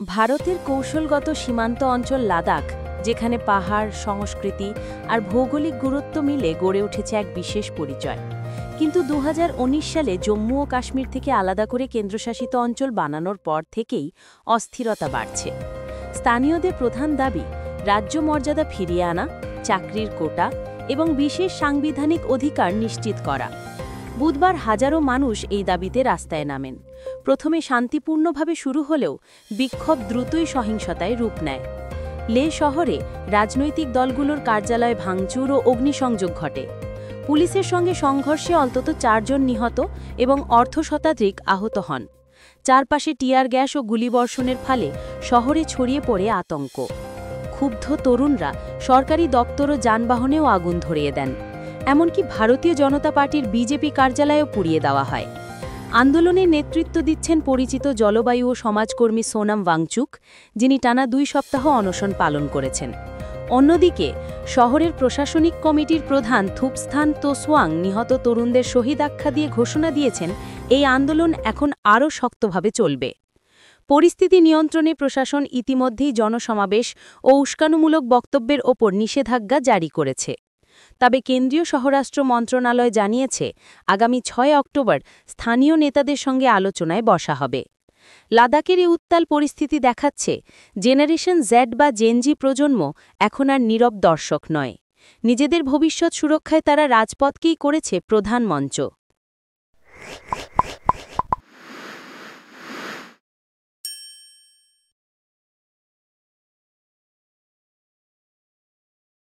ভারতের কৌশলগত সীমান্ত অঞ্চল লাদাখ, যেখানে পাহাড়, সংস্কৃতি আর ভৌগোলিক গুরুত্ব মিলে গড়ে উঠেছে এক বিশেষ পরিচয়। কিন্তু ২০১৯ সালে জম্মু ও কাশ্মীর থেকে আলাদা করে কেন্দ্রশাসিত অঞ্চল বানানোর পর থেকেই অস্থিরতা বাড়ছে। স্থানীয়দের প্রধান দাবি রাজ্য মর্যাদা ফিরিয়ে আনা, চাকরির কোটা এবং বিশেষ সাংবিধানিক অধিকার নিশ্চিত করা। বুধবার হাজারো মানুষ এই দাবিতে রাস্তায় নামেন। প্রথমে শান্তিপূর্ণভাবে শুরু হলেও বিক্ষোভ দ্রুতই সহিংসতায় রূপ নেয়। লে শহরে রাজনৈতিক দলগুলোর কার্যালয় ভাঙচুর ও অগ্নিসংযোগ ঘটে। পুলিশের সঙ্গে সংঘর্ষে অন্তত ৪ জন নিহত এবং অর্ধশতাধিক আহত হন। চারপাশে টিয়ার গ্যাস ও গুলিবর্ষণের ফলে শহরে ছড়িয়ে পড়ে আতঙ্ক। ক্ষুব্ধ তরুণরা সরকারি দপ্তর ও যানবাহনেও আগুন ধরিয়ে দেন। এমনকি ভারতীয় জনতা পার্টির বিজেপি কার্যালয়ও পুড়িয়ে দেওয়া হয়। আন্দোলনে নেতৃত্ব দিচ্ছেন পরিচিত জলবায়ু ও সমাজকর্মী সোনাম ওয়াংচুক, যিনি টানা ২ সপ্তাহ অনশন পালন করেছেন। অন্যদিকে শহরের প্রশাসনিক কমিটির প্রধান থুপস্থান তোসওয়াং নিহত তরুণদের শহীদ আখ্যা দিয়ে ঘোষণা দিয়েছেন এই আন্দোলন এখন আরও শক্তভাবে চলবে। পরিস্থিতি নিয়ন্ত্রণে প্রশাসন ইতিমধ্যেই জনসমাবেশ ও উস্কানিমূলক বক্তব্যের ওপর নিষেধাজ্ঞা জারি করেছে। তবে কেন্দ্রীয় স্বরাষ্ট্র মন্ত্রণালয় জানিয়েছে আগামী ৬ অক্টোবর স্থানীয় নেতাদের সঙ্গে আলোচনায় বসা হবে। লাদাখের এই উত্তাল পরিস্থিতি দেখাচ্ছে জেনারেশন জেড বা জেনজি প্রজন্ম এখন আর নীরব দর্শক নয়। নিজেদের ভবিষ্যৎ সুরক্ষায় তারা রাজপথকেই করেছে প্রধান মঞ্চ।